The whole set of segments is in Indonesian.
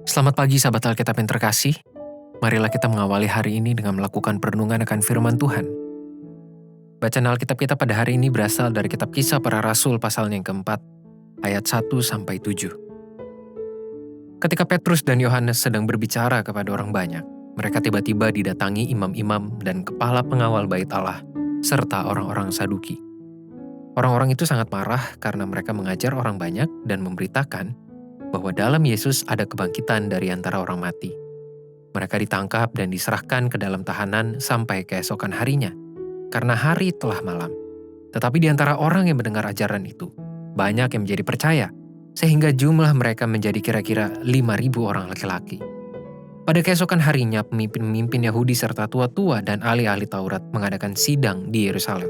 Selamat pagi sahabat Alkitab yang terkasih. Marilah kita mengawali hari ini dengan melakukan perenungan akan firman Tuhan. Bacaan Alkitab kita pada hari ini berasal dari kitab Kisah Para Rasul pasalnya yang keempat, ayat 1-7. Ketika Petrus dan Yohanes sedang berbicara kepada orang banyak, mereka tiba-tiba didatangi imam-imam dan kepala pengawal bait Allah, serta orang-orang Saduki. Orang-orang itu sangat marah karena mereka mengajar orang banyak dan memberitakan bahwa dalam Yesus ada kebangkitan dari antara orang mati. Mereka ditangkap dan diserahkan ke dalam tahanan sampai keesokan harinya, karena hari telah malam. Tetapi di antara orang yang mendengar ajaran itu, banyak yang menjadi percaya, sehingga jumlah mereka menjadi kira-kira 5.000 orang laki-laki. Pada keesokan harinya, pemimpin-pemimpin Yahudi serta tua-tua dan ahli-ahli Taurat mengadakan sidang di Yerusalem.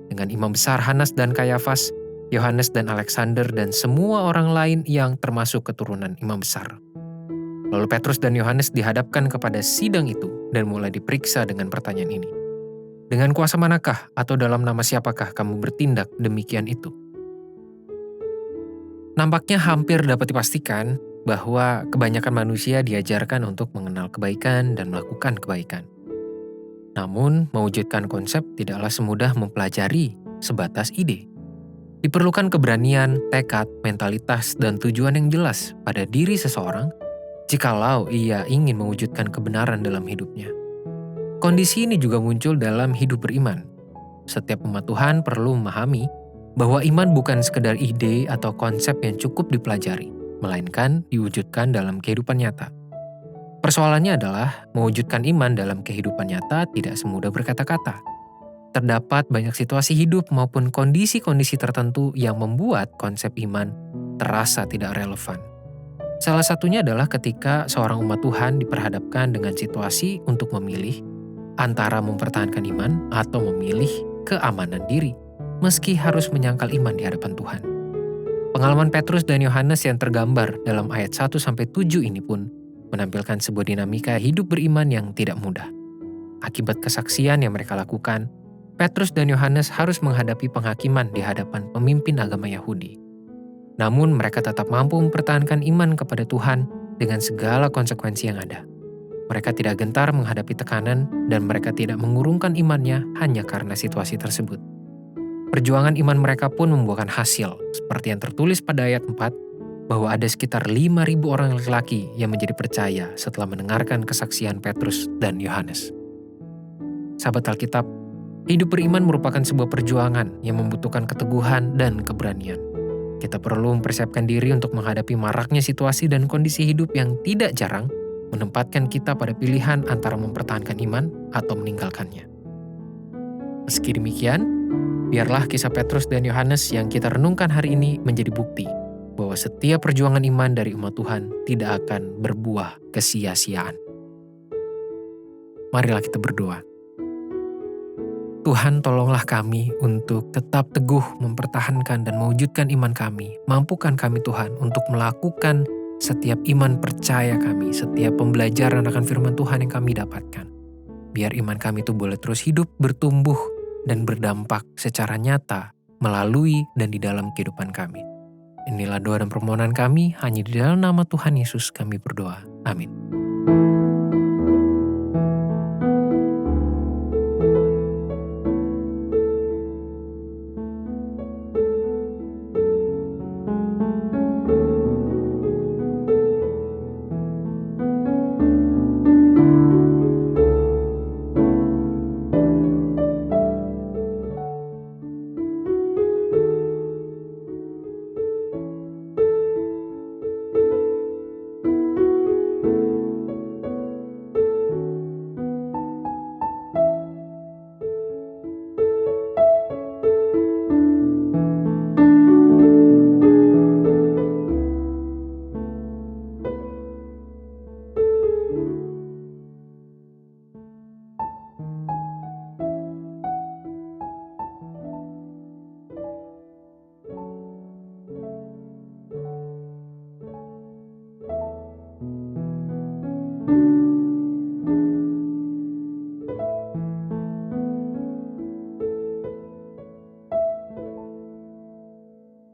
Dengan imam besar Hanas dan Kayafas, Yohanes dan Alexander dan semua orang lain yang termasuk keturunan imam besar. Lalu Petrus dan Yohanes dihadapkan kepada sidang itu dan mulai diperiksa dengan pertanyaan ini. Dengan kuasa manakah atau dalam nama siapakah kamu bertindak demikian itu? Nampaknya hampir dapat dipastikan bahwa kebanyakan manusia diajarkan untuk mengenal kebaikan dan melakukan kebaikan. Namun, mewujudkan konsep tidaklah semudah mempelajari sebatas ide. Diperlukan keberanian, tekad, mentalitas, dan tujuan yang jelas pada diri seseorang jikalau ia ingin mewujudkan kebenaran dalam hidupnya. Kondisi ini juga muncul dalam hidup beriman. Setiap umat Tuhan perlu memahami bahwa iman bukan sekedar ide atau konsep yang cukup dipelajari, melainkan diwujudkan dalam kehidupan nyata. Persoalannya adalah mewujudkan iman dalam kehidupan nyata tidak semudah berkata-kata. Terdapat banyak situasi hidup maupun kondisi-kondisi tertentu yang membuat konsep iman terasa tidak relevan. Salah satunya adalah ketika seorang umat Tuhan diperhadapkan dengan situasi untuk memilih antara mempertahankan iman atau memilih keamanan diri, meski harus menyangkal iman di hadapan Tuhan. Pengalaman Petrus dan Yohanes yang tergambar dalam ayat 1-7 ini pun menampilkan sebuah dinamika hidup beriman yang tidak mudah. Akibat kesaksian yang mereka lakukan, Petrus dan Yohanes harus menghadapi penghakiman di hadapan pemimpin agama Yahudi. Namun mereka tetap mampu mempertahankan iman kepada Tuhan dengan segala konsekuensi yang ada. Mereka tidak gentar menghadapi tekanan dan mereka tidak mengurungkan imannya hanya karena situasi tersebut. Perjuangan iman mereka pun membuahkan hasil, seperti yang tertulis pada ayat 4, bahwa ada sekitar 5.000 orang laki-laki yang menjadi percaya setelah mendengarkan kesaksian Petrus dan Yohanes. Sahabat Alkitab, hidup beriman merupakan sebuah perjuangan yang membutuhkan keteguhan dan keberanian. Kita perlu mempersiapkan diri untuk menghadapi maraknya situasi dan kondisi hidup yang tidak jarang menempatkan kita pada pilihan antara mempertahankan iman atau meninggalkannya. Meski demikian, biarlah kisah Petrus dan Yohanes yang kita renungkan hari ini menjadi bukti bahwa setiap perjuangan iman dari umat Tuhan tidak akan berbuah kesia-siaan. Marilah kita berdoa. Tuhan, tolonglah kami untuk tetap teguh mempertahankan dan mewujudkan iman kami. Mampukan kami Tuhan untuk melakukan setiap iman percaya kami, setiap pembelajaran akan firman Tuhan yang kami dapatkan. Biar iman kami itu boleh terus hidup, bertumbuh, dan berdampak secara nyata melalui dan di dalam kehidupan kami. Inilah doa dan permohonan kami, hanya di dalam nama Tuhan Yesus kami berdoa. Amin.